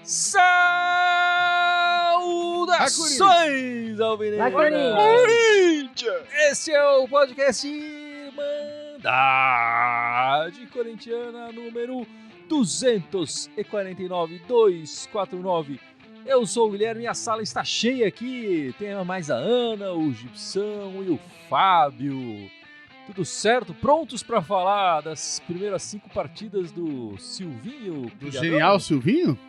Saudações, alvinegros! Corinthians! Esse é o podcast Irmandade Corintiana número 249. Eu sou o Guilherme e a sala está cheia aqui. Tem mais a Ana, o Gibson e o Fábio. Tudo certo? Prontos para falar das primeiras 5 partidas do Silvinho? Do genial Silvinho?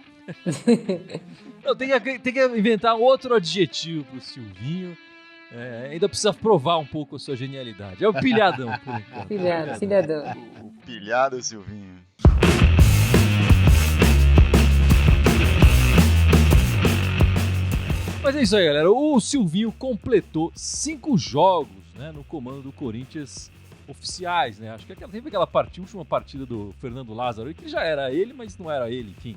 Não, tem que inventar outro adjetivo pro Silvinho. Ainda precisa provar um pouco a sua genialidade. É o pilhadão, por enquanto. Pilhadão. O pilhado Silvinho. Mas é isso aí, galera. O Silvinho completou 5 jogos, né, no comando do Corinthians oficiais, né? Acho que teve aquela última partida do Fernando Lázaro, que já era ele, mas não era ele, enfim.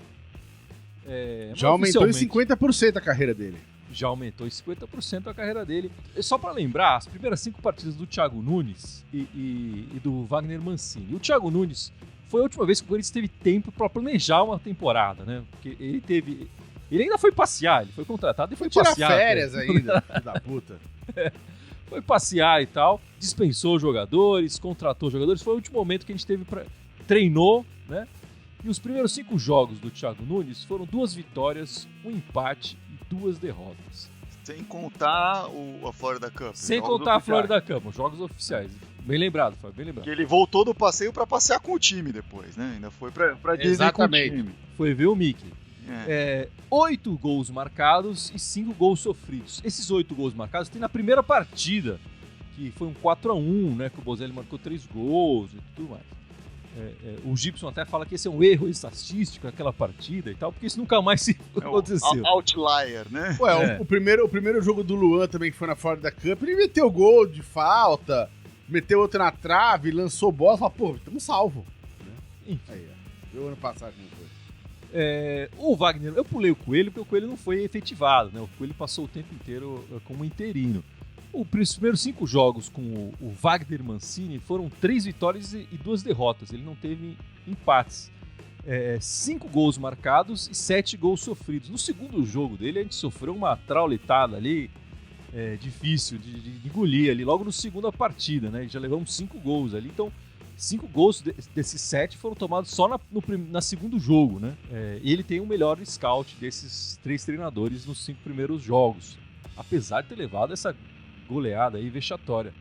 Já aumentou em 50% a carreira dele. Já aumentou em 50% a carreira dele. Só pra lembrar, as primeiras 5 partidas do Thiago Nunes e do Wagner Mancini. O Thiago Nunes foi a última vez que o Corinthians teve tempo pra planejar uma temporada, né? Porque ele ainda foi passear, ele foi contratado e foi passear. Tirar férias ainda, filho da puta. Foi passear e tal, dispensou jogadores, contratou jogadores. Foi o último momento que a gente teve treinou, né? E os primeiros 5 jogos do Thiago Nunes foram 2 vitórias, 1 empate e 2 derrotas. Sem contar a Florida Cup. Sem contar a Florida Cup, os jogos oficiais. Bem lembrado, Fábio, bem lembrado. Que ele voltou do passeio pra passear com o time depois, né? Ainda foi pra Disney. Exatamente. Com o time. Foi ver o Mickey. 8 gols marcados e 5 gols sofridos. Esses 8 gols marcados tem na primeira partida, que foi um 4-1, né? Que o Bozelli marcou 3 gols e tudo mais. O Gibson até fala que esse é um erro estatístico, aquela partida e tal, porque isso nunca mais aconteceu. Outlier, né? O primeiro jogo do Luan também, que foi na Florida Cup, ele meteu gol de falta, meteu outro na trave, lançou bola, falou, pô, estamos salvos. Né? Aí, viu ano passado como foi. O Wagner, eu pulei o Coelho porque o Coelho não foi efetivado, né? O Coelho passou o tempo inteiro como interino. Os primeiros 5 jogos com o Wagner Mancini foram 3 vitórias e 2 derrotas. Ele não teve empates. 5 gols marcados e 7 gols sofridos. No segundo jogo dele, a gente sofreu uma traulitada ali, difícil de engolir ali, logo na segunda partida, né? Já levamos 5 gols ali, então 5 gols desses 7 foram tomados só na segundo jogo, né? E ele tem o melhor scout desses 3 treinadores nos 5 primeiros jogos, apesar de ter levado essa goleada aí vexatória.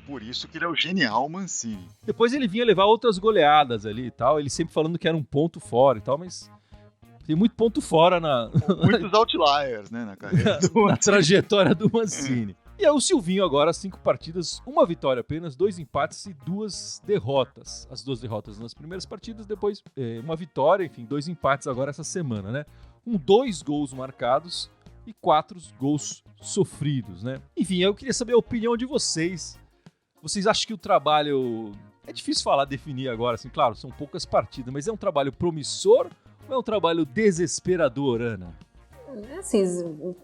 Por isso que ele é o genial Mancini. Depois ele vinha levar outras goleadas ali e tal, ele sempre falando que era um ponto fora e tal, mas tem muito ponto fora muitos outliers, né, na carreira na trajetória do Mancini. E aí o Silvinho agora, 5 partidas, 1 vitória apenas, 2 empates e 2 derrotas. As 2 derrotas nas primeiras partidas, depois 1 vitória, enfim, 2 empates agora essa semana, né? Com 2 gols marcados e 4 gols sofridos, né? Enfim, eu queria saber a opinião de vocês. Vocês acham que o trabalho... É difícil definir agora, assim, claro, são poucas partidas, mas é um trabalho promissor ou é um trabalho desesperador, Ana? Assim,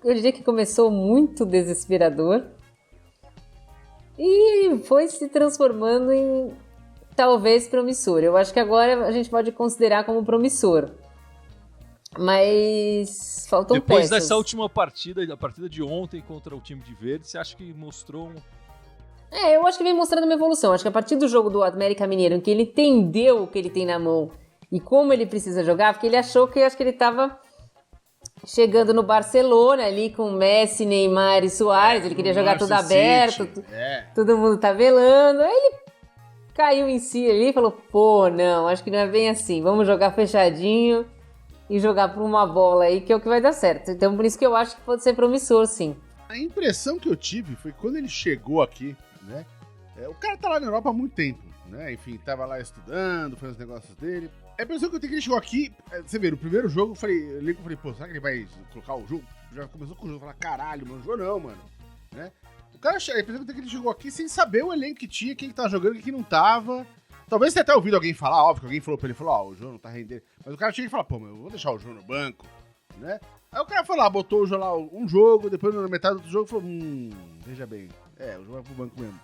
eu diria que começou muito desesperador e foi se transformando em talvez promissor. Eu acho que agora a gente pode considerar como promissor. Mas faltam peças. Depois dessa última partida, a partida de ontem contra o time de verde, você acha que mostrou eu acho que vem mostrando uma evolução. Acho que a partir do jogo do América Mineiro, em que ele entendeu o que ele tem na mão e como ele precisa jogar, porque ele achou que ele estava chegando no Barcelona ali com Messi, Neymar e Suárez, ele queria jogar tudo aberto, todo mundo tabelando. Aí ele caiu em si ali e falou, pô, não, acho que não é bem assim, vamos jogar fechadinho e jogar por uma bola aí, que é o que vai dar certo. Então, por isso que eu acho que pode ser promissor, sim. A impressão que eu tive foi que quando ele chegou aqui, né? O cara tá lá na Europa há muito tempo, né? Enfim, tava lá estudando, fazendo os negócios dele. A impressão que eu tenho que ele chegou aqui, você vê, no primeiro jogo, eu falei, pô, será que ele vai colocar o jogo? Já começou com o jogo, eu falei, caralho, mano, jogou não, mano. Né? O cara, a impressão que eu tenho que ele chegou aqui sem saber o elenco que tinha, quem que tava jogando, quem não tava. Talvez você tenha até ouvido alguém falar, óbvio que alguém falou pra ele, o João não tá rendendo. Mas o cara chega e fala, pô, eu vou deixar o João no banco, né? Aí o cara foi lá, botou o João lá um jogo, depois na metade do outro jogo falou, veja bem, o João vai pro banco mesmo.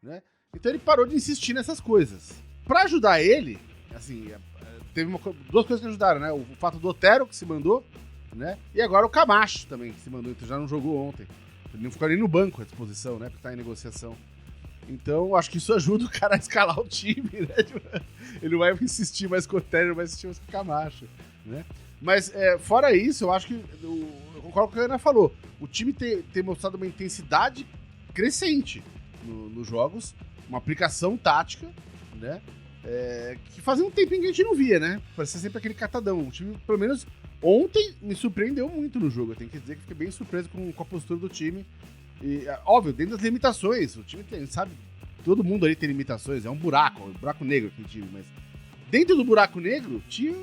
né? Então ele parou de insistir nessas coisas. Pra ajudar ele, assim, teve duas coisas que ajudaram, né? O fato do Otero, que se mandou, né? E agora o Camacho também, que se mandou, então já não jogou ontem. Ele não ficou nem no banco à disposição, né? Porque tá em negociação. Então, acho que isso ajuda o cara a escalar o time, né? Ele não vai insistir mais com o Otero, ele vai insistir mais com o Camacho, né? Mas, fora isso, eu acho que, eu concordo com o que a Ana falou, o time ter mostrado uma intensidade crescente nos jogos, uma aplicação tática, né? Que fazia um tempinho que a gente não via, né? Parecia sempre aquele catadão. O time, pelo menos ontem, me surpreendeu muito no jogo. Eu tenho que dizer que fiquei bem surpreso com a postura do time. E, óbvio, dentro das limitações. O time tem, sabe? Todo mundo ali tem limitações. É um buraco negro aquele time. Mas dentro do buraco negro, tinha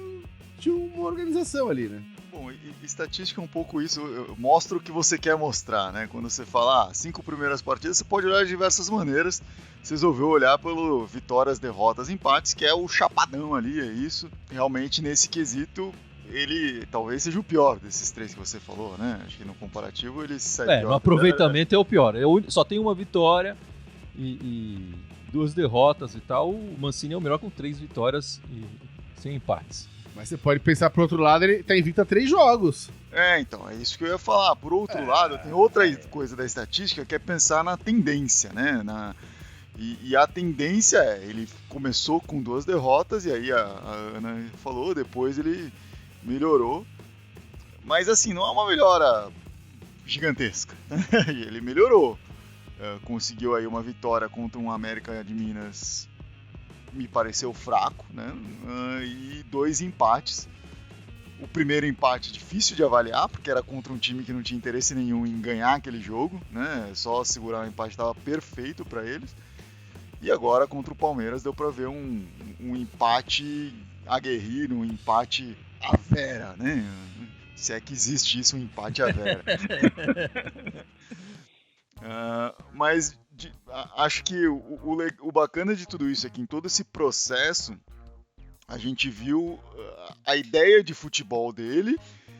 uma organização ali, né? Bom, e estatística é um pouco isso, mostra o que você quer mostrar, né? Quando você fala 5 primeiras partidas, você pode olhar de diversas maneiras. Você resolveu olhar pelo vitórias, derrotas, empates, que é o chapadão ali, é isso. Realmente, nesse quesito, ele talvez seja o pior desses 3 que você falou, né? Acho que no comparativo ele sai pior. No aproveitamento é o pior. Só tem uma vitória e 2 derrotas e tal. O Mancini é o melhor com 3 vitórias e sem empates. Mas você pode pensar pro outro lado, ele tá invicto a 3 jogos. Então, é isso que eu ia falar. Por outro lado, tem outra coisa da estatística que é pensar na tendência, né? E a tendência ele começou com 2 derrotas, e aí a Ana falou, depois ele melhorou. Mas assim, não é uma melhora gigantesca. Ele melhorou. Conseguiu aí uma vitória contra um América de Minas, me pareceu fraco, né? E 2 empates. O primeiro empate difícil de avaliar, porque era contra um time que não tinha interesse nenhum em ganhar aquele jogo, né? Só segurar o empate estava perfeito para eles. E agora contra o Palmeiras deu para ver um empate aguerrido, um empate à vera, né? Se é que existe isso, um empate à vera. Mas acho que o bacana de tudo isso é que em todo esse processo a gente viu a ideia de futebol dele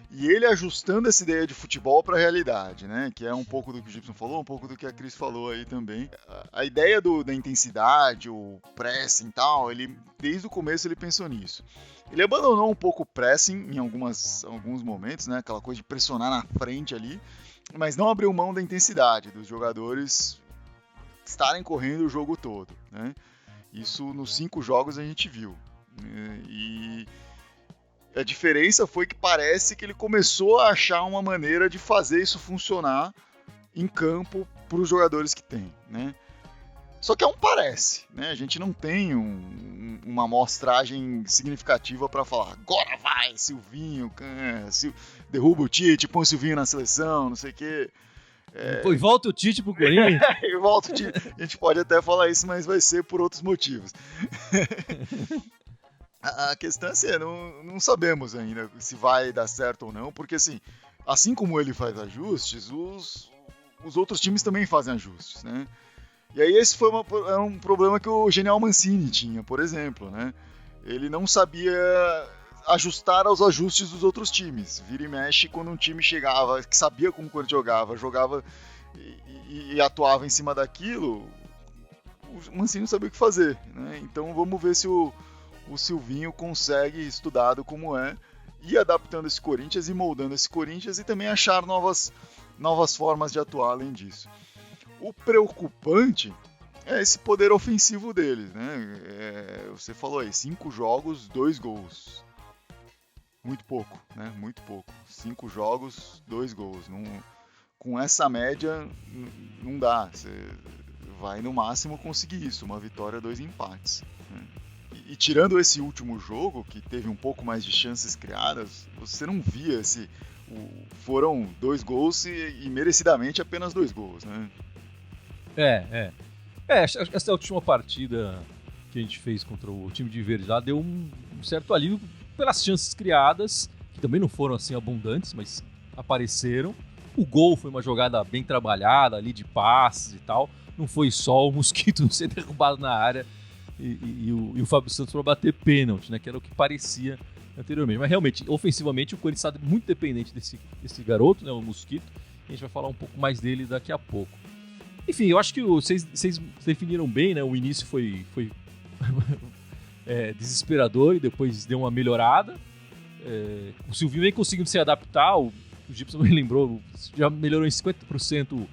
e ele ajustando essa ideia de futebol para a realidade, né? Que é um pouco do que o Gibson falou, um pouco do que a Cris falou aí também. A ideia da intensidade, o pressing e tal, desde o começo ele pensou nisso. Ele abandonou um pouco o pressing em alguns momentos, né? Aquela coisa de pressionar na frente ali, mas não abriu mão da intensidade dos jogadores estarem correndo o jogo todo, né? Isso nos 5 jogos a gente viu. E a diferença foi que parece que ele começou a achar uma maneira de fazer isso funcionar em campo para os jogadores que tem, né? Só que é um parece, né? A gente não tem uma amostragem significativa para falar agora vai, Silvinho, derruba o Tite, põe o Silvinho na seleção, não sei o quê. E volta o Tite pro Corinthians. E volta o Tite. A gente pode até falar isso, mas vai ser por outros motivos. A questão é assim, não sabemos ainda se vai dar certo ou não, porque assim como ele faz ajustes, os outros times também fazem ajustes, né? E aí esse foi um problema que o Genial Mancini tinha, por exemplo, né? Ele não sabia ajustar aos ajustes dos outros times. Vira e mexe, quando um time chegava, que sabia como o Corinthians jogava e atuava em cima daquilo, o Mancini não sabia o que fazer, né? Então vamos ver se o Silvinho consegue, estudado como ir adaptando esse Corinthians e moldando esse Corinthians e também achar novas formas de atuar além disso. O preocupante é esse poder ofensivo deles, né? Você falou aí, 5 jogos, 2 gols. Muito pouco, né? Muito pouco. 5 jogos, 2 gols. Com essa média, não dá. Você vai no máximo conseguir isso, uma vitória, 2 empates, né? E tirando esse último jogo, que teve um pouco mais de chances criadas, você não via foram 2 gols e merecidamente apenas 2 gols, né? Essa última partida que a gente fez contra o time de Verde lá deu um certo alívio pelas chances criadas, que também não foram assim abundantes, mas apareceram. O gol foi uma jogada bem trabalhada ali de passes e tal. Não foi só o Mosquito ser derrubado na área e o Fábio Santos para bater pênalti, né? Que era o que parecia anteriormente. Mas realmente, ofensivamente, o Corinthians está muito dependente desse garoto, né? O Mosquito. A gente vai falar um pouco mais dele daqui a pouco. Enfim, eu acho que vocês definiram bem, né? O início foi desesperador e depois deu uma melhorada. O Silvinho vem conseguindo se adaptar, o Gibson me lembrou, já melhorou em 50%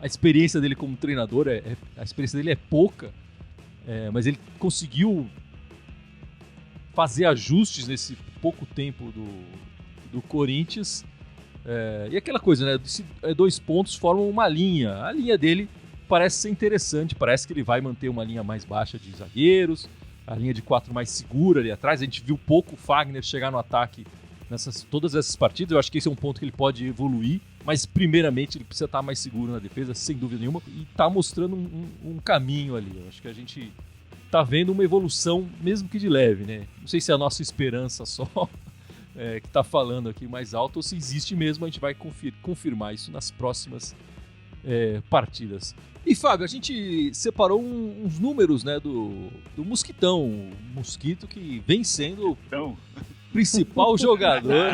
a experiência dele como treinador, a experiência dele é pouca, mas ele conseguiu fazer ajustes nesse pouco tempo do Corinthians. E aquela coisa, né? 2 pontos formam uma linha. A linha dele parece ser interessante, parece que ele vai manter uma linha mais baixa de zagueiros, a linha de 4 mais segura ali atrás. A gente viu pouco o Fagner chegar no ataque todas essas partidas. Eu acho que esse é um ponto que ele pode evoluir, mas primeiramente ele precisa estar mais seguro na defesa, sem dúvida nenhuma, e está mostrando um caminho ali. Eu acho que a gente está vendo uma evolução, mesmo que de leve, né? Não sei se é a nossa esperança só que está falando aqui mais alto, ou se existe mesmo. A gente vai confirmar isso nas próximas partidas. E, Fábio, a gente separou uns números, né, do Mosquitão, o Mosquito que vem sendo o principal jogador.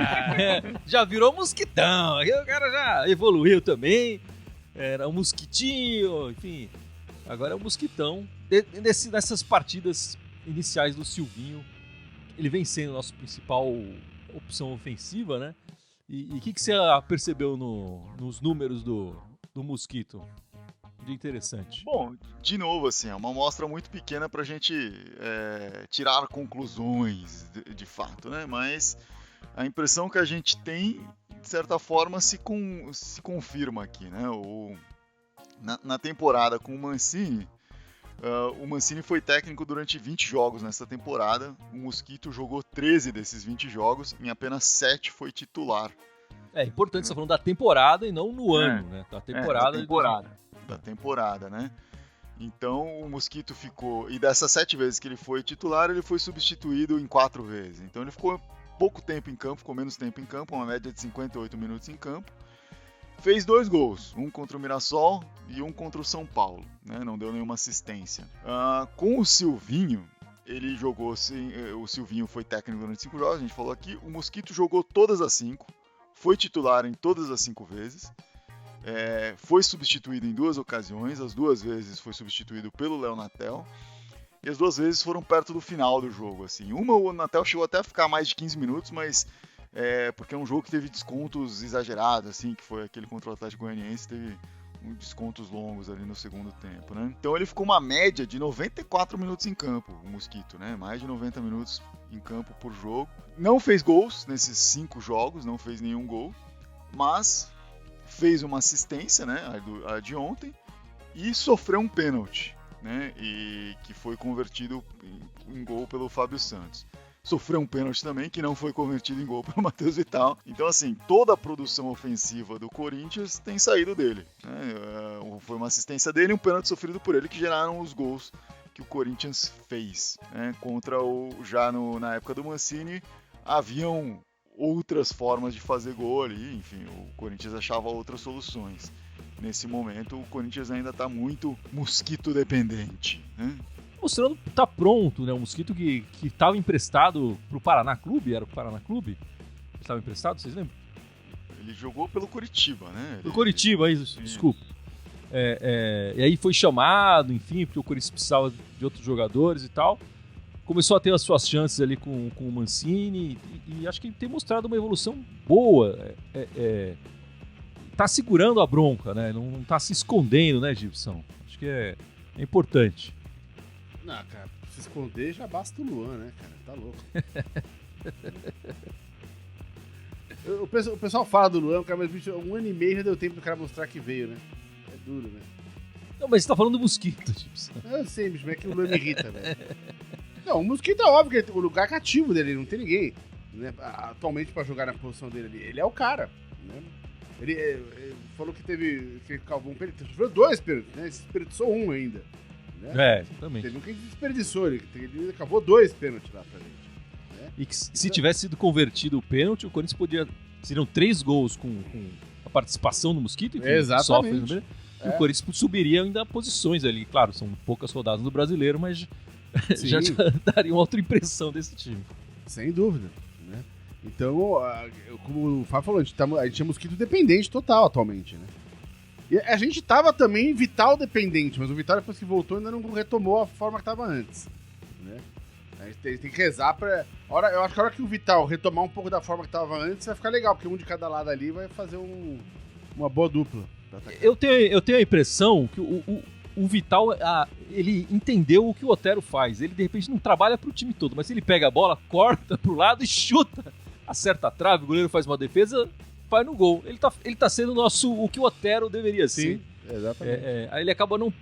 Já virou Mosquitão, o cara já evoluiu também, era um Mosquitinho, enfim, agora é o Mosquitão. Nessas partidas iniciais do Silvinho, ele vem sendo a nossa principal opção ofensiva, né? E o que você percebeu nos números do Mosquito de interessante? Bom, de novo, assim, é uma amostra muito pequena pra gente tirar conclusões de fato, né? Mas a impressão que a gente tem, de certa forma, se confirma aqui, né? Na temporada com o Mancini foi técnico durante 20 jogos nessa temporada. O Mosquito jogou 13 desses 20 jogos, em apenas 7 foi titular. É importante, você tá falando da temporada e não no ano, né? Da temporada, né? Então o Mosquito ficou... E dessas 7 vezes que ele foi titular, ele foi substituído em 4 vezes. Então ele ficou pouco tempo em campo, ficou menos tempo em campo, uma média de 58 minutos em campo. Fez 2 gols, um contra o Mirassol e um contra o São Paulo, né? Não deu nenhuma assistência. Com o Silvinho, ele jogou... O Silvinho foi técnico durante 5 jogos, a gente falou aqui. O Mosquito jogou todas as 5. Foi titular em todas as 5 vezes. Foi substituído em 2 ocasiões. As 2 vezes foi substituído pelo Léo Natel. E as 2 vezes foram perto do final do jogo. Assim. O Natel chegou até a ficar mais de 15 minutos, mas porque é um jogo que teve descontos exagerados, assim, que foi aquele contra o Atlético Goianiense, teve descontos longos ali no segundo tempo, né? Então ele ficou uma média de 94 minutos em campo, o Mosquito, né? Mais de 90 minutos em campo por jogo. Não fez gols nesses 5 jogos, não fez nenhum gol, mas fez uma assistência, né? A de ontem, e sofreu um pênalti, né? E que foi convertido em gol pelo Fábio Santos. Sofreu um pênalti também, que não foi convertido em gol pelo Matheus Vital. Então, assim, toda a produção ofensiva do Corinthians tem saído dele, né? Foi uma assistência dele e um pênalti sofrido por ele que geraram os gols que o Corinthians fez, né? Já na época do Mancini, haviam outras formas de fazer gol ali. Enfim, o Corinthians achava outras soluções. Nesse momento, o Corinthians ainda está muito Mosquito dependente, né? Mostrando que tá pronto, né? Um Mosquito que estava emprestado pro Paraná Clube, era o Paraná Clube? Ele estava emprestado, vocês lembram? Ele jogou pelo Curitiba, né? Pro Curitiba, isso, desculpa. E aí foi chamado, enfim, porque o Corinthians precisava de outros jogadores e tal. Começou a ter as suas chances ali com o Mancini e acho que ele tem mostrado uma evolução boa. Tá segurando a bronca, né? Não tá se escondendo, né, Gibson? Acho que é importante. Não, cara, pra se esconder já basta o Luan, né, cara? Tá louco. O pessoal fala do Luan, cara, mas bicho, 1 ano e meio já deu tempo do cara mostrar que veio, né? É duro, né? Não, mas você tá falando do Mosquito, Gibson. Eu sei, bicho, mas é que o Luan me irrita, velho. Não, o Mosquito é óbvio que o lugar cativo dele, não tem ninguém, né? Atualmente pra jogar na posição dele ali. Ele é o cara, né? Ele falou que calvou um pênalti, sofreu 2 pênaltis, né? Desperdiçou 1 ainda. Né? Exatamente. Teve um que desperdiçou, ele acabou 2 pênaltis lá pra gente. Né? E que se tivesse sido convertido o pênalti, o Corinthians seriam 3 gols com a participação do Mosquito. Enfim, exatamente. E o Corinthians subiria ainda posições ali. Claro, são poucas rodadas no Brasileiro, mas já daria uma outra impressão desse time. Sem dúvida. Né? Então, como o Fábio falou, a gente é Mosquito dependente total atualmente, né? E a gente tava também Vital dependente, mas o Vital depois que voltou ainda não retomou a forma que tava antes, né? A gente tem que rezar pra... Eu acho que a hora que o Vital retomar um pouco da forma que tava antes vai ficar legal, porque um de cada lado ali vai fazer uma boa dupla. Eu tenho a impressão que o Vital, ele entendeu o que o Otero faz. Ele, de repente, não trabalha pro time todo, mas ele pega a bola, corta pro lado e chuta. Acerta a trave, o goleiro faz uma defesa, vai no gol. Ele tá sendo o que o Otero deveria ser. Sim, exatamente. Aí ele acaba não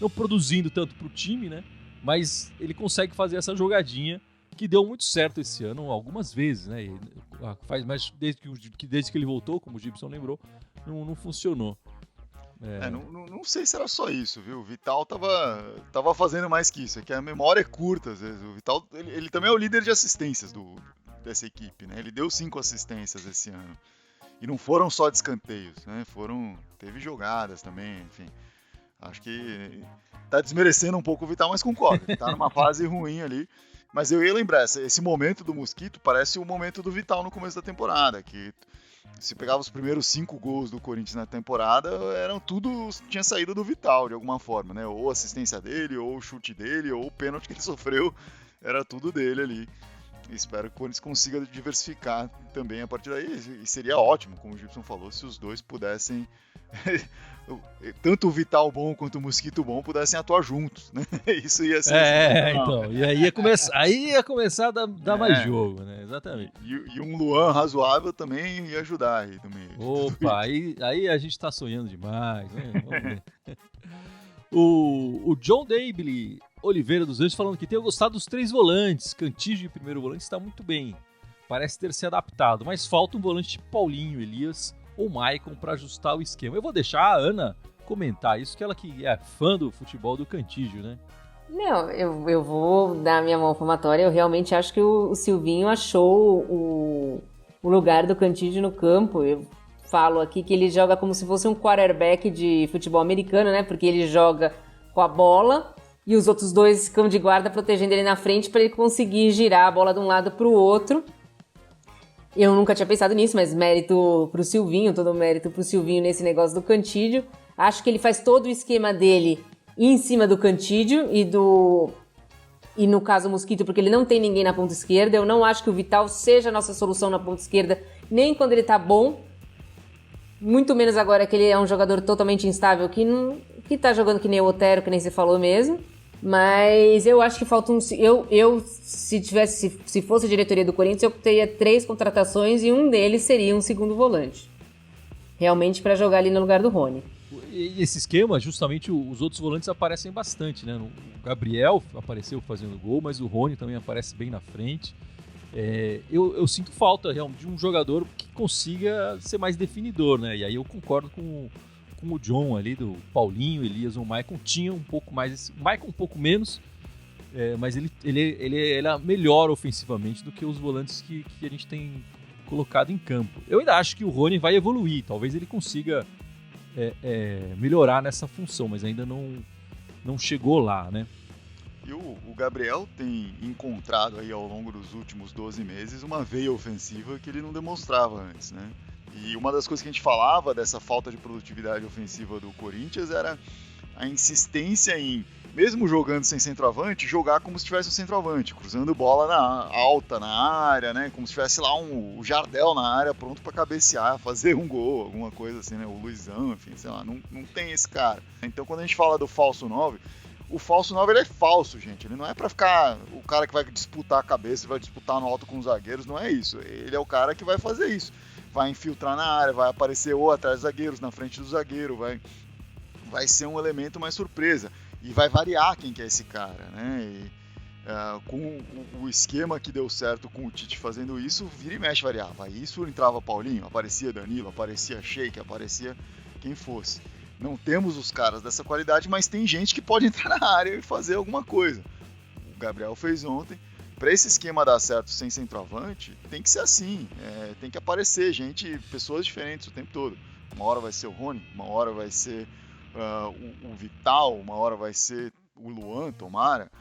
produzindo tanto pro time, né? Mas ele consegue fazer essa jogadinha que deu muito certo esse ano, algumas vezes, né? Mas desde que ele voltou, como o Gibson lembrou, não funcionou. Não sei se era só isso, viu? O Vital tava fazendo mais que isso, é que a memória é curta às vezes. O Vital, ele também é o líder de assistências dessa equipe, né? Ele deu 5 assistências esse ano. E não foram só de escanteios, né? Teve jogadas também, enfim. Acho que tá desmerecendo um pouco o Vital, mas concordo. Ele tá numa fase ruim ali. Mas eu ia lembrar, esse momento do Mosquito parece o momento do Vital no começo da temporada, que se pegava os primeiros 5 gols do Corinthians na temporada, tinha saído do Vital de alguma forma, né? Ou a assistência dele, ou o chute dele, ou o pênalti que ele sofreu, era tudo dele ali. Espero que o Corinthians consiga diversificar também a partir daí, e seria ótimo, como o Gibson falou, se os dois pudessem, tanto o Vital bom quanto o Mosquito bom, pudessem atuar juntos, né? Isso ia ser... então, e aí ia começar a dar mais jogo, né? Exatamente. E um Luan razoável também ia ajudar aí também. Opa, aí a gente tá sonhando demais, né? Vamos ver. O John Daible Oliveira dos Anjos falando que tem gostado dos 3 volantes. Cantígio de primeiro volante está muito bem. Parece ter se adaptado, mas falta um volante tipo Paulinho, Elias ou Maicon para ajustar o esquema. Eu vou deixar a Ana comentar isso, que ela que é fã do futebol do Cantígio, né? Não, eu vou dar minha mão palmatória. Eu realmente acho que o Silvinho achou o lugar do Cantígio no campo. Eu falo aqui que ele joga como se fosse um quarterback de futebol americano, né? Porque ele joga com a bola e os outros 2 ficam de guarda protegendo ele na frente para ele conseguir girar a bola de um lado para o outro. Eu nunca tinha pensado nisso, mas mérito pro Silvinho, todo mérito pro Silvinho nesse negócio do Cantídio. Acho que ele faz todo o esquema dele em cima do Cantídio e no caso o Mosquito, porque ele não tem ninguém na ponta esquerda. Eu não acho que o Vital seja a nossa solução na ponta esquerda, nem quando ele tá bom. Muito menos agora que ele é um jogador totalmente instável, que tá jogando que nem o Otero, que nem você falou mesmo. Mas eu acho que falta se fosse a diretoria do Corinthians, eu teria 3 contratações e um deles seria um segundo volante. Realmente para jogar ali no lugar do Rony. E esse esquema, justamente os outros volantes aparecem bastante, né? O Gabriel apareceu fazendo gol, mas o Rony também aparece bem na frente. Eu sinto falta realmente de um jogador que consiga ser mais definidor, né? E aí eu concordo com o John ali, do Paulinho, Elias ou Maicon, tinha um pouco mais... O Maicon um pouco menos, mas ele é melhor ofensivamente do que os volantes que a gente tem colocado em campo. Eu ainda acho que o Rony vai evoluir, talvez ele consiga melhorar nessa função, mas ainda não chegou lá, né? E o Gabriel tem encontrado aí ao longo dos últimos 12 meses uma veia ofensiva que ele não demonstrava antes, né? E uma das coisas que a gente falava dessa falta de produtividade ofensiva do Corinthians era a insistência em, mesmo jogando sem centroavante, jogar como se tivesse um centroavante, cruzando bola alta na área, né? Como se tivesse lá o Jardel na área pronto para cabecear, fazer um gol, alguma coisa assim, né? O Luizão, enfim, sei lá, não tem esse cara. Então quando a gente fala do falso 9, o falso 9 ele é falso, gente. Ele não é pra ficar o cara que vai disputar a cabeça, vai disputar no alto com os zagueiros, não é isso. Ele é o cara que vai fazer isso. Vai infiltrar na área, vai aparecer ou atrás dos zagueiros, na frente do zagueiro, vai ser um elemento mais surpresa. E vai variar quem que é esse cara, né? E, com o esquema que deu certo com o Tite fazendo isso, vira e mexe variava. Isso entrava Paulinho, aparecia Danilo, aparecia Sheik, aparecia quem fosse. Não temos os caras dessa qualidade, mas tem gente que pode entrar na área e fazer alguma coisa. O Gabriel fez ontem. Para esse esquema dar certo sem centroavante, tem que ser assim. Tem que aparecer pessoas diferentes o tempo todo. Uma hora vai ser o Rony, uma hora vai ser o Vital, uma hora vai ser o Luan, tomara.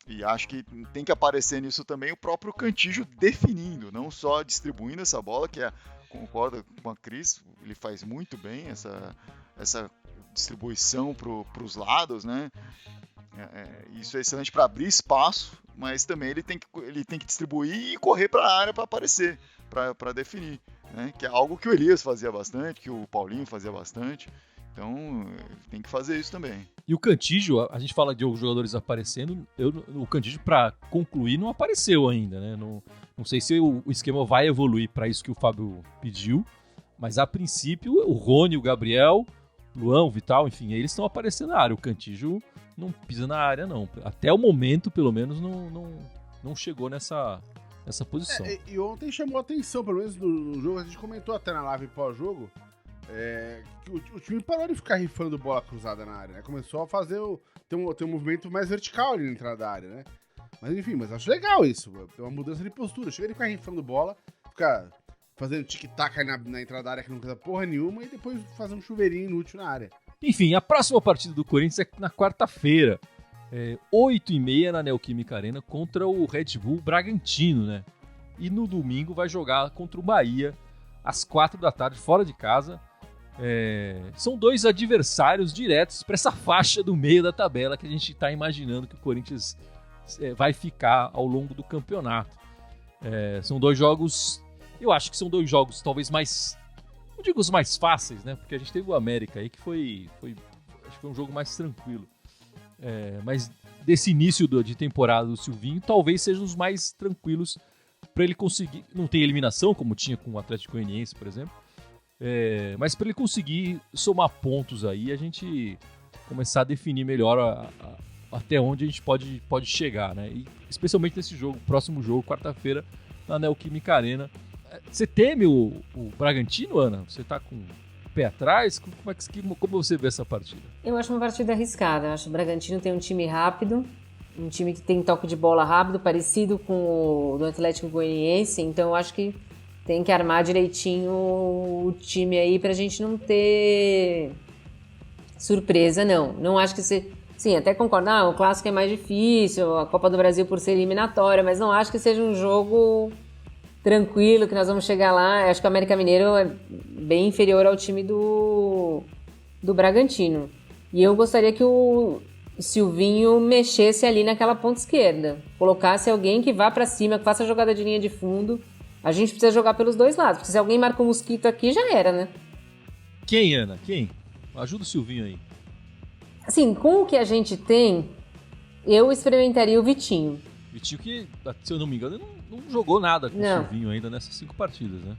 E acho que tem que aparecer nisso também o próprio Cantígio definindo, não só distribuindo essa bola, concordo com a Cris, ele faz muito bem essa distribuição para os lados, né? Isso é excelente para abrir espaço, mas também ele tem que distribuir e correr para a área para aparecer, para definir, né? Que é algo que o Elias fazia bastante, que o Paulinho fazia bastante. Então, tem que fazer isso também. E o Cantígio, a gente fala de jogadores aparecendo, o Cantígio, para concluir, não apareceu ainda, né? Não sei se o esquema vai evoluir para isso que o Fábio pediu, mas a princípio, o Rony, o Gabriel, o Luan, o Vital, enfim, eles estão aparecendo na área. O Cantígio não pisa na área, não. Até o momento, pelo menos, não chegou nessa posição. E ontem chamou a atenção, pelo menos no jogo, a gente comentou até na live pós-jogo, que o time parou de ficar rifando bola cruzada na área, né? Começou a fazer ter um movimento mais vertical ali na entrada da área, né? Mas enfim, acho legal isso, é uma mudança de postura. Chega de ficar rifando bola, ficar fazendo tic-tac na entrada da área que não quer porra nenhuma e depois fazer um chuveirinho inútil na área. Enfim, a próxima partida do Corinthians é na quarta-feira, 8h30 na Neoquímica Arena contra o Red Bull Bragantino, né? E no domingo vai jogar contra o Bahia às 4 da tarde, fora de casa. São dois adversários diretos para essa faixa do meio da tabela que a gente está imaginando que o Corinthians vai ficar ao longo do campeonato. São dois jogos, eu acho que são dois jogos talvez mais, não digo os mais fáceis, né? Porque a gente teve o América aí que acho que foi um jogo mais tranquilo. Mas desse início de temporada do Silvinho, talvez sejam os mais tranquilos para ele conseguir, não tem eliminação como tinha com o Atlético Goianiense, por exemplo. Mas para ele conseguir somar pontos aí, a gente começar a definir melhor até onde a gente pode chegar, né? E especialmente nesse jogo, próximo jogo, quarta-feira, na Neoquímica Arena. Você teme o Bragantino, Ana? Você tá com o pé atrás? Como você vê essa partida? Eu acho uma partida arriscada. Eu acho que o Bragantino tem um time rápido, um time que tem toque de bola rápido, parecido com o do Atlético Goianiense, então eu acho que tem que armar direitinho o time aí pra gente não ter surpresa, não. Não acho que sim, até concordo, o clássico é mais difícil, a Copa do Brasil por ser eliminatória, mas não acho que seja um jogo tranquilo, que nós vamos chegar lá. Acho que o América Mineiro é bem inferior ao time do Bragantino. E eu gostaria que o Silvinho mexesse ali naquela ponta esquerda, colocasse alguém que vá pra cima, que faça a jogada de linha de fundo. A gente precisa jogar pelos dois lados, porque se alguém marca o Mosquito aqui, já era, né? Quem, Ana? Quem? Ajuda o Silvinho aí. Assim, com o que a gente tem, eu experimentaria o Vitinho. Vitinho que, se eu não me engano, não jogou nada com o Silvinho ainda nessas 5 partidas, né?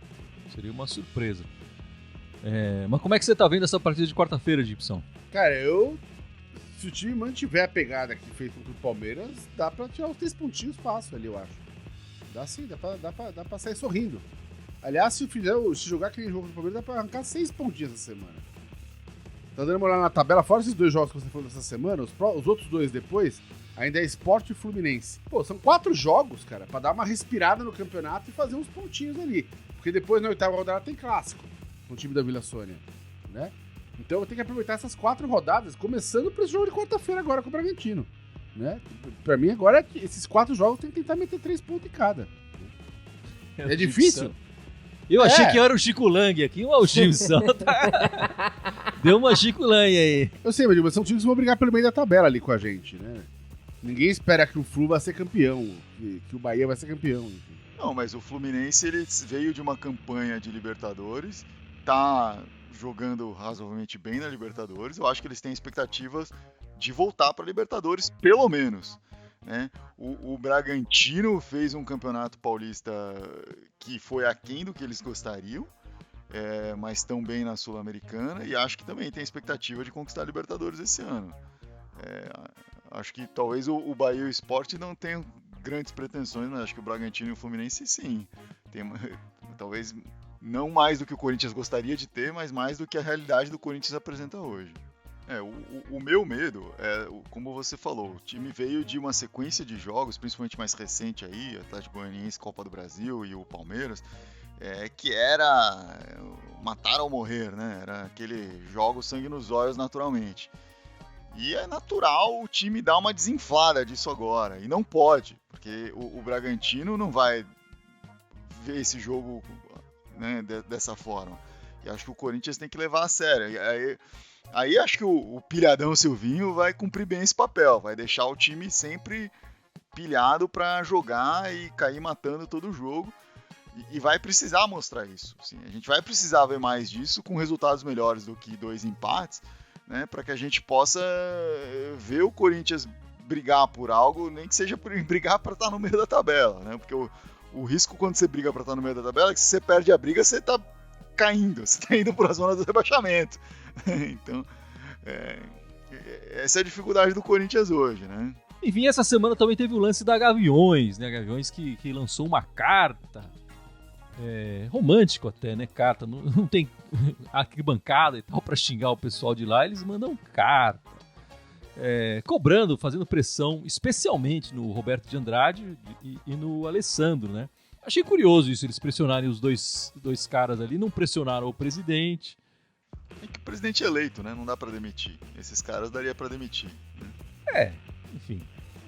Seria uma surpresa. Mas como é que você tá vendo essa partida de quarta-feira, Gibson? Cara, se o time mantiver a pegada que fez contra o Palmeiras, dá pra tirar os 3 pontinhos fácil ali, eu acho. Dá sim, dá pra sair sorrindo. Aliás, se jogar aquele jogo contra o Palmeiras, dá pra arrancar 6 pontinhos essa semana. Tá dando uma olhada na tabela, fora esses 2 jogos que você falou dessa semana, os outros 2 depois, ainda é Sport e Fluminense. Pô, são 4 jogos, cara, pra dar uma respirada no campeonato e fazer uns pontinhos ali. Porque depois, na 8ª rodada, tem clássico com o time da Vila Sônia, né? Então eu tenho que aproveitar essas 4 rodadas, começando por esse jogo de quarta-feira agora com o Bragantino, né? Pra mim agora, esses 4 jogos tem que tentar meter 3 pontos em cada. É difícil? Eu achei que era o Chico Lang aqui, ou o Gibson. Deu uma Chico Lang aí. Eu sei, mas são times que vão brigar pelo meio da tabela ali com a gente, né? Ninguém espera que o Flu vai ser campeão, que o Bahia vai ser campeão. Enfim. Não, mas o Fluminense ele veio de uma campanha de Libertadores, tá jogando razoavelmente bem na Libertadores. Eu acho que eles têm expectativas de voltar para Libertadores, pelo menos. Né? O Bragantino fez um campeonato paulista que foi aquém do que eles gostariam, mas estão bem na Sul-Americana e acho que também tem expectativa de conquistar a Libertadores esse ano. Acho que talvez o Bahia e o Sport não tenham grandes pretensões, mas acho que o Bragantino e o Fluminense sim. Talvez não mais do que o Corinthians gostaria de ter, mas mais do que a realidade do Corinthians apresenta hoje. O meu medo é, como você falou, o time veio de uma sequência de jogos, principalmente mais recente aí, Atlético Goianiense, Copa do Brasil e o Palmeiras, que era matar ou morrer, né? Era aquele jogo sangue nos olhos naturalmente. E é natural o time dar uma desinflada disso agora, e não pode, porque o Bragantino não vai ver esse jogo, né, dessa forma. E acho que o Corinthians tem que levar a sério. Aí acho que o pilhadão Silvinho vai cumprir bem esse papel, vai deixar o time sempre pilhado para jogar e cair matando todo o jogo. E vai precisar mostrar isso. Assim, a gente vai precisar ver mais disso com resultados melhores do que 2 empates, né, para que a gente possa ver o Corinthians brigar por algo, nem que seja brigar para estar no meio da tabela, né? Porque o risco quando você briga para estar no meio da tabela é que se você perde a briga, você está caindo, você está indo para a zona do rebaixamento. Então, essa é a dificuldade do Corinthians hoje, né? Enfim, essa semana também teve o lance da Gaviões, né? Gaviões que lançou uma carta, romântico até, né? Carta, não tem arquibancada e tal para xingar o pessoal de lá, eles mandam carta, cobrando, fazendo pressão, especialmente no Roberto de Andrade e no Alessandro, né? Achei curioso isso, eles pressionarem os dois caras ali, não pressionaram o presidente. É que o presidente é eleito, né? Não dá pra demitir. Esses caras daria pra demitir, né? Enfim,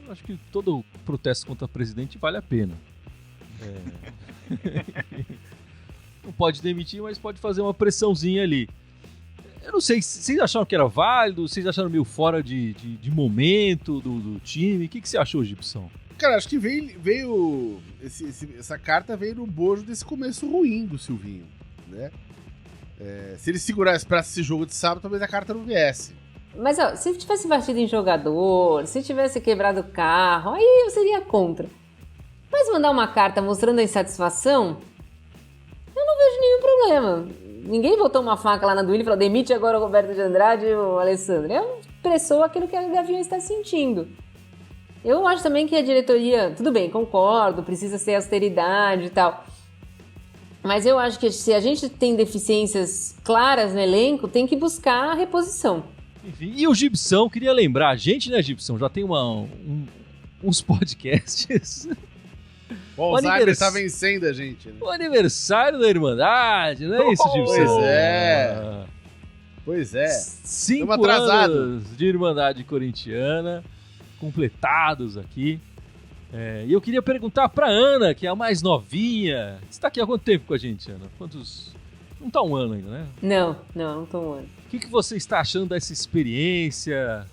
eu acho que todo protesto contra o presidente vale a pena. Não pode demitir, mas pode fazer uma pressãozinha ali. Eu não sei, vocês acharam que era válido? Vocês acharam meio fora de momento do time? O que você achou, Gibson? Cara, acho que veio essa carta veio no bojo desse começo ruim do Silvinho, né? Se ele segurasse pra esse jogo de sábado, talvez a carta não viesse. Mas ó, se tivesse batido em jogador, se tivesse quebrado o carro, aí eu seria contra. Mas mandar uma carta mostrando a insatisfação, eu não vejo nenhum problema. Ninguém botou uma faca lá na Duília e falou: demite agora o Roberto de Andrade e o Alessandro. Ele expressou aquilo que a Gaviões está sentindo. Eu acho também que a diretoria, tudo bem, concordo, precisa ser austeridade e tal. Mas eu acho que se a gente tem deficiências claras no elenco, tem que buscar a reposição. Enfim, e o Gibson, queria lembrar a gente, né, Gibson? Já tem uns podcasts. O Alzheimer tá vencendo a gente, né? O aniversário da Irmandade, não é isso, Gibson? Pois é. 5 anos de Irmandade Corintiana, completados aqui. E eu queria perguntar pra Ana, que é a mais novinha. Você tá aqui há quanto tempo com a gente, Ana? Não tá um ano ainda, né? Não tô um ano. O que você está achando dessa experiência?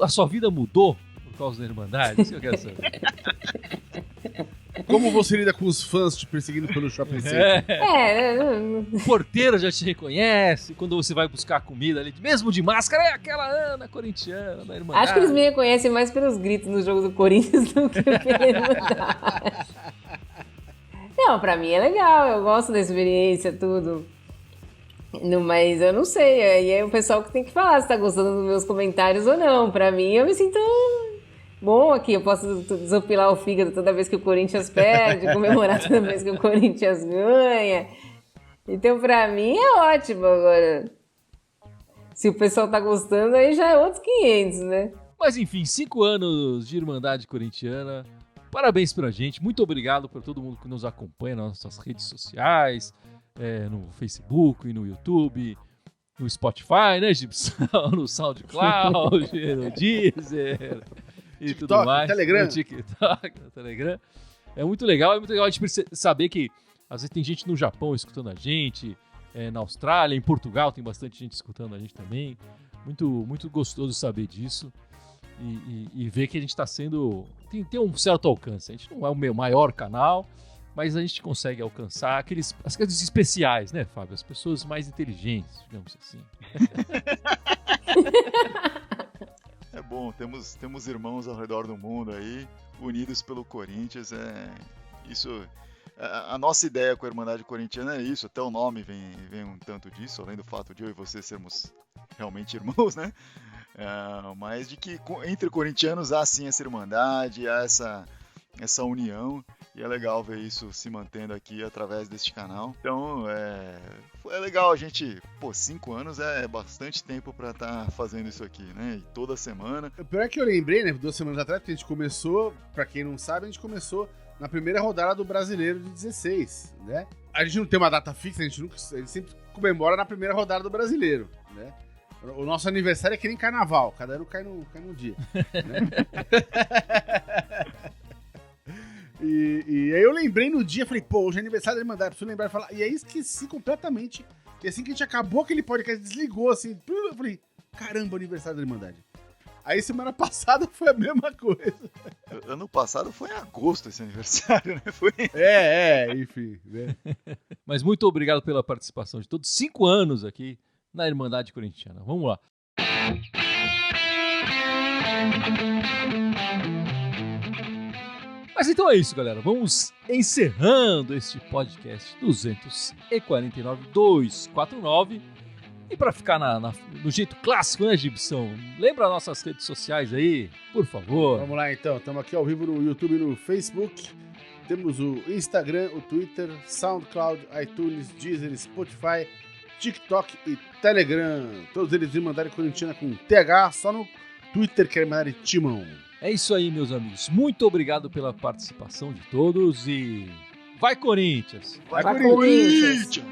A sua vida mudou por causa da Irmandade? Isso que eu quero saber. Como você lida com os fãs te perseguindo pelo shopping center? O porteiro já te reconhece quando você vai buscar comida ali, mesmo de máscara, é aquela Ana corintiana da Irmandade. Acho que eles me reconhecem mais pelos gritos no jogo do Corinthians do que pela Irmandade. Não, pra mim é legal, eu gosto da experiência, tudo. Mas eu não sei, aí é o pessoal que tem que falar se tá gostando dos meus comentários ou não. Pra mim, eu me sinto bom aqui, eu posso desopilar o fígado toda vez que o Corinthians perde, comemorar toda vez que o Corinthians ganha. Então, pra mim, é ótimo. Agora, se o pessoal tá gostando, aí já é outros 500, né? Mas enfim, 5 anos de Irmandade Corintiana. Parabéns pra gente, muito obrigado por todo mundo que nos acompanha nas nossas redes sociais, no Facebook e no YouTube, no Spotify, né, Gibson? No SoundCloud, no Deezer e TikTok, tudo mais. Telegram. No TikTok, no Telegram. É muito legal a gente saber que às vezes tem gente no Japão escutando a gente, na Austrália, em Portugal tem bastante gente escutando a gente também. Muito, muito gostoso saber disso. E ver que a gente está sendo... Tem um certo alcance. A gente não é o meu maior canal, mas a gente consegue alcançar as coisas especiais, né, Fábio? As pessoas mais inteligentes, digamos assim. É bom, temos irmãos ao redor do mundo aí, unidos pelo Corinthians. Isso, a nossa ideia com a Irmandade Corintiana é isso, até o nome vem um tanto disso, além do fato de eu e você sermos realmente irmãos, né? Mas de que entre corintianos há sim essa irmandade, há essa união, e é legal ver isso se mantendo aqui através deste canal. Então é legal a gente, 5 anos é bastante tempo pra estar fazendo isso aqui, né? E toda semana. O pior é que eu lembrei, né, 2 semanas atrás, que a gente começou, pra quem não sabe, a gente começou na primeira rodada do Brasileiro de 16, né? A gente não tem uma data fixa, a gente sempre comemora na primeira rodada do Brasileiro, né? O nosso aniversário é que nem carnaval, cada ano cai num dia. Né? E aí lembrei no dia, falei, pô, hoje é aniversário da Irmandade, preciso lembrar e falar. E aí esqueci completamente. E assim que a gente acabou aquele podcast, desligou assim. Eu falei, caramba, aniversário da Irmandade. Aí semana passada foi a mesma coisa. Ano passado foi em agosto esse aniversário, né? Foi... enfim. Né? Mas muito obrigado pela participação de todos. 5 anos aqui na Irmandade Corintiana. Vamos lá. Mas então é isso, galera. Vamos encerrando este podcast 249. E para ficar no jeito clássico, né, Gibson? Lembra as nossas redes sociais aí, por favor. Vamos lá, então. Estamos aqui ao vivo no YouTube e no Facebook. Temos o Instagram, o Twitter, SoundCloud, iTunes, Deezer, Spotify, TikTok e Telegram. Todos eles Irmandade Corintiana com TH, só no Twitter que é Irmandade Timão. É isso aí, meus amigos. Muito obrigado pela participação de todos e vai Corinthians! Vai Corinthians!